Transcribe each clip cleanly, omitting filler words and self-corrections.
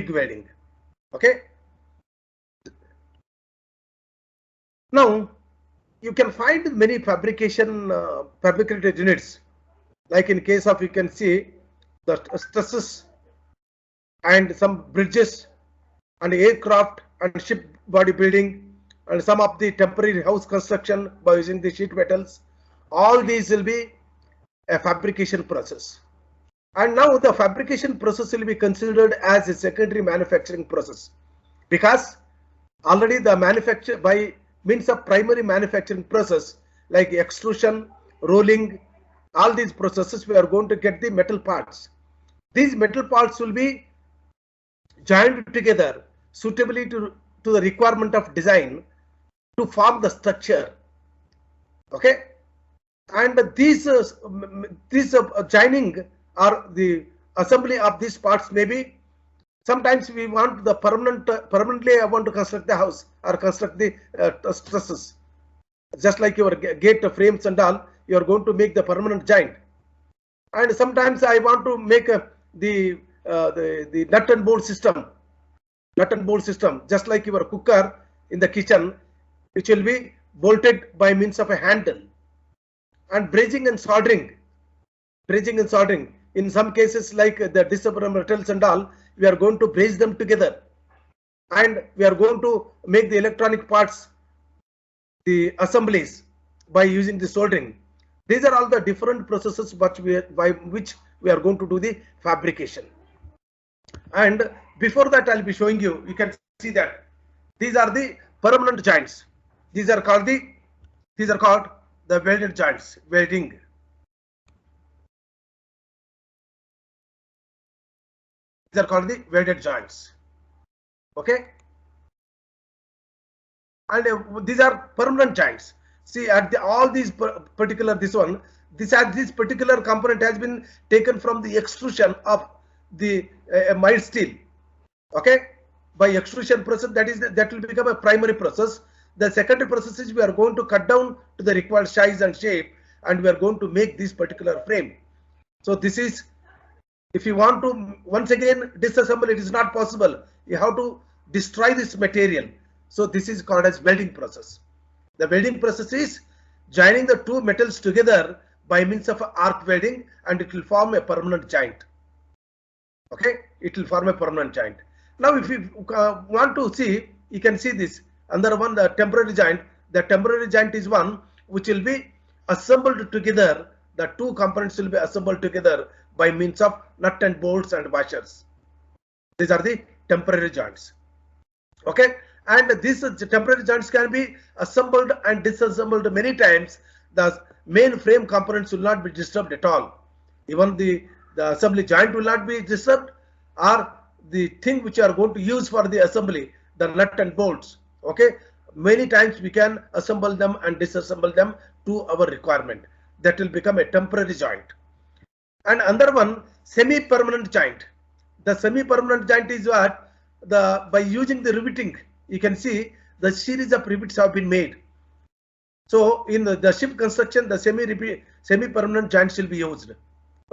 TIG welding. Okay. Now you can find many fabricated units, like in case of, you can see the stresses and some bridges and aircraft and ship body building and some of the temporary house construction by using the sheet metals. All these will be a fabrication process. And now the fabrication process will be considered as a secondary manufacturing process, because already the manufacture by means of primary manufacturing process like extrusion, rolling, all these processes, we are going to get the metal parts. These metal parts will be joined together suitably to the requirement of design to form the structure. Okay, and these joining or the assembly of these parts may be, sometimes we want the permanently I want to construct the house or construct the trusses, just like your gate frames and all, you are going to make the permanent joint. And sometimes I want to make the nut and bolt system, just like your cooker in the kitchen, which will be bolted by means of a handle. And brazing and soldering, in some cases like the disappearing metals and all, we are going to braze them together, and we are going to make the electronic parts, the assemblies, by using the soldering. These are all the different processes by which we are going to do the fabrication. And before that, I'll be showing you, you can see that these are the permanent joints. These are called the welded joints, welding. These are called the welded joints. Okay, and these are permanent joints. See, at all these particular, this particular component has been taken from the extrusion of the mild steel. Okay, by extrusion process, that will become a primary process. The secondary process is we are going to cut down to the required size and shape, and we are going to make this particular frame. So this is, if you want to once again disassemble, it is not possible. You have to destroy this material. So this is called as welding process. The welding process is joining the two metals together by means of arc welding, and it will form a permanent joint. Okay, it will form a permanent joint. Now if you want to see, you can see this another one, the temporary joint. The temporary joint is one which will be assembled together. The two components will be assembled together by means of nut and bolts and washers. These are the temporary joints. Okay, and these temporary joints can be assembled and disassembled many times. The main frame components will not be disturbed at all. Even the assembly joint will not be disturbed, or the thing which you are going to use for the assembly, the nut and bolts. Okay, many times we can assemble them and disassemble them to our requirement. That will become a temporary joint. And another one, semi-permanent joint. The semi-permanent joint is what? By using the riveting, you can see the series of rivets have been made. So in the ship construction, the semi-permanent joints will be used.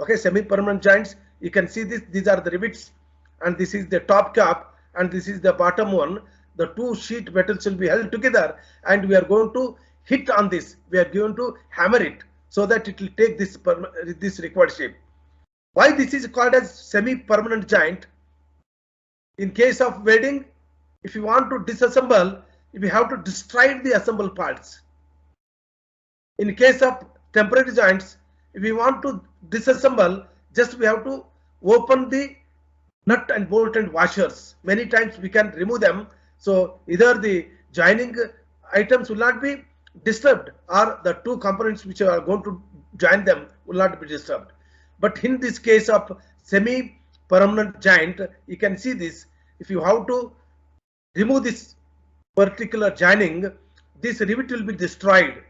Okay, semi-permanent joints, you can see this. These are the rivets, and this is the top cap, and this is the bottom one. The two sheet metals will be held together, and we are going to hit on this. We are going to hammer it so that it will take this required shape. Why this is called as semi-permanent joint? In case of welding, if you want to disassemble, we have to destroy the assembled parts. In case of temporary joints, if we want to disassemble, just we have to open the nut and bolt and washers. Many times we can remove them. So either the joining items will not be disturbed, or the two components which are going to join them will not be disturbed. But in this case of semi-permanent joint, you can see this. If you have to remove this particular joining, this rivet will be destroyed.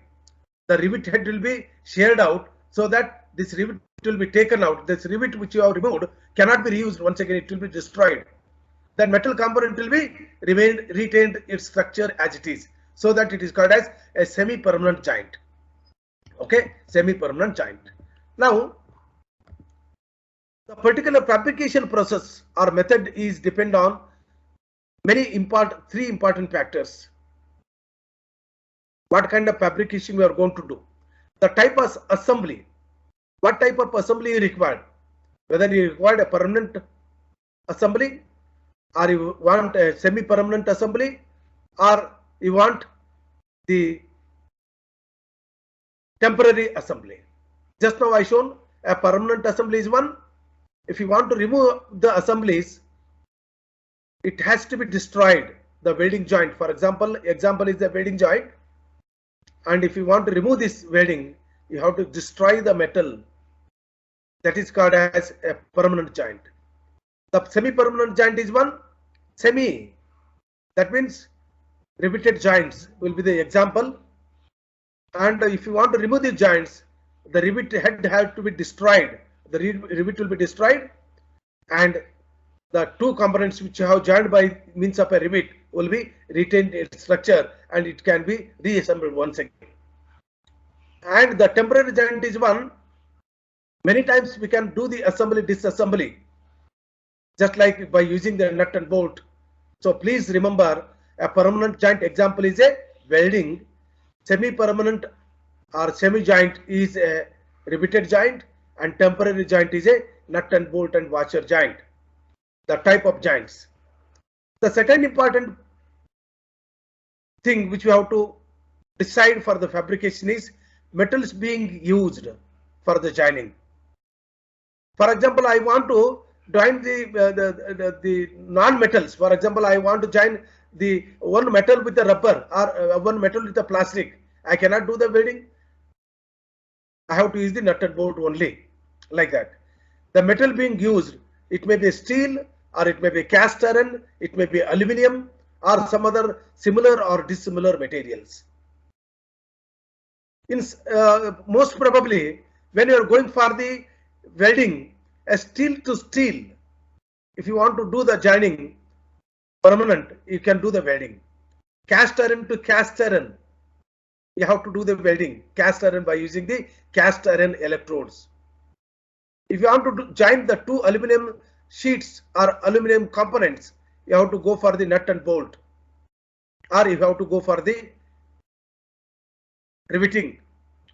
The rivet head will be sheared out, so that this rivet will be taken out. This rivet which you have removed cannot be reused. Once again, it will be destroyed. The metal component will be retained its structure as it is, so that it is called as a semi-permanent joint. Okay, semi-permanent joint. Now The particular fabrication process or method is depend on three important factors. What kind of fabrication we are going to do, the type of assembly, what type of assembly you required, whether you require a permanent assembly or you want a semi-permanent assembly or you want the temporary assembly. Just now I shown a permanent assembly is one. If you want to remove the assemblies, it has to be destroyed, the welding joint. For example is the welding joint, and if you want to remove this welding, you have to destroy the metal. That is called as a permanent joint. The semi-permanent joint is one. Semi, that means riveted joints will be the example. And if you want to remove these joints, the rivet head has to be destroyed. The rivet will be destroyed, and the two components which you have joined by means of a rivet will be retained its structure, and it can be reassembled once again. And the temporary joint is one. Many times we can do the assembly disassembly just like by using the nut and bolt. So please remember, a permanent joint example is a welding, semi-permanent or semi joint is a riveted joint, and temporary joint is a nut and bolt and washer joint, the type of joints. The second important thing which we have to decide for the fabrication is metals being used for the joining. For example, I want to join the non-metals. For example, I want to join the one metal with the rubber or one metal with the plastic. I cannot do the welding. I have to use the nut and bolt only, like that. The metal being used, it may be steel or it may be cast iron, it may be aluminum or some other similar or dissimilar materials. Most probably, when you are going for the welding, a steel to steel, if you want to do the joining permanent, you can do the welding. Cast iron to cast iron, you have to do the welding, cast iron, by using the cast iron electrodes. If you want to join the two aluminum sheets or aluminum components, you have to go for the nut and bolt, or you have to go for the riveting.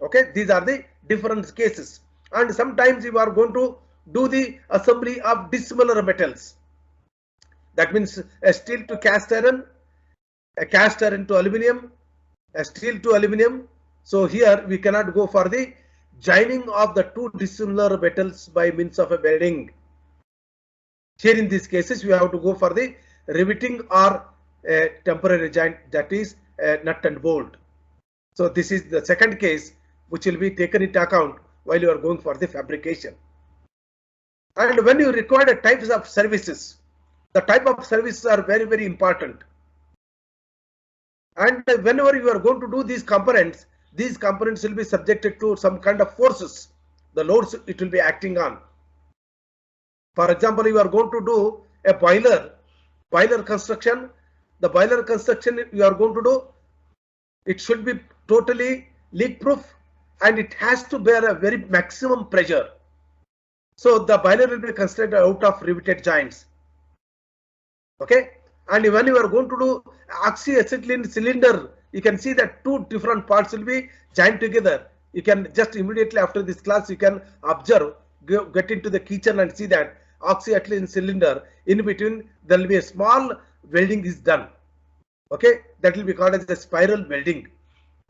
Okay, these are the different cases. And sometimes you are going to do the assembly of dissimilar metals. That means a steel to cast iron, a cast iron to aluminum, a steel to aluminum. So here we cannot go for the joining of the two dissimilar metals by means of a welding. Here in these cases we have to go for the riveting or a temporary joint, that is a nut and bolt. So this is the second case which will be taken into account while you are going for the fabrication. And when you require the types of services, the type of services are very, very important. And whenever you are going to do these components will be subjected to some kind of forces, the loads it will be acting on. For example, you are going to do a boiler construction. The boiler construction you are going to do, it should be totally leak proof and it has to bear a very maximum pressure. So the boiler will be constructed out of riveted joints. Okay, and when you are going to do oxyacetylene cylinder, you can see that two different parts will be joined together. You can just immediately after this class you can observe, get into the kitchen and see that oxyacetylene cylinder, in between there will be a small welding is done. Okay, that will be called as a spiral welding.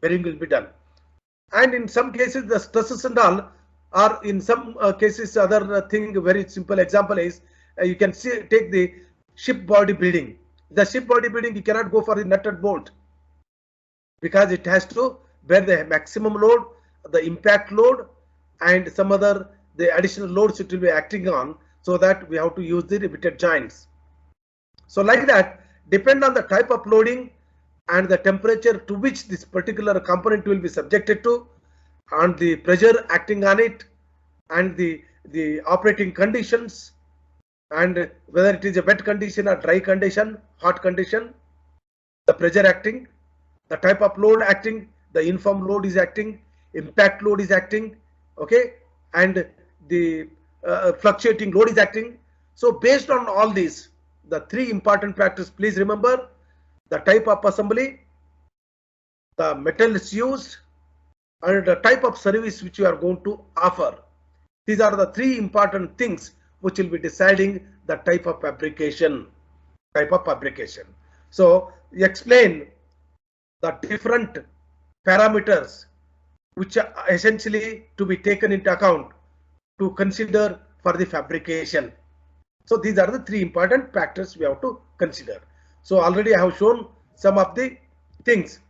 Welding will be done. And in some cases the stresses and all, or in some cases other thing, very simple example is you can see, take the ship body building. The ship body building, you cannot go for the nut and bolt because it has to bear the maximum load, the impact load, and some other the additional loads it will be acting on, so that we have to use the riveted joints. So like that, depend on the type of loading and the temperature to which this particular component will be subjected to, and the pressure acting on it, and the operating conditions, and whether it is a wet condition or dry condition, hot condition, the pressure acting, the type of load acting, the uniform load is acting, impact load is acting, okay, and the fluctuating load is acting. So based on all these, the three important factors, please remember: the type of assembly, the metals used, and the type of service which you are going to offer. These are the three important things which will be deciding the type of fabrication. So explain the different parameters which are essentially to be taken into account to consider for the fabrication. So these are the three important factors we have to consider. So already I have shown some of the things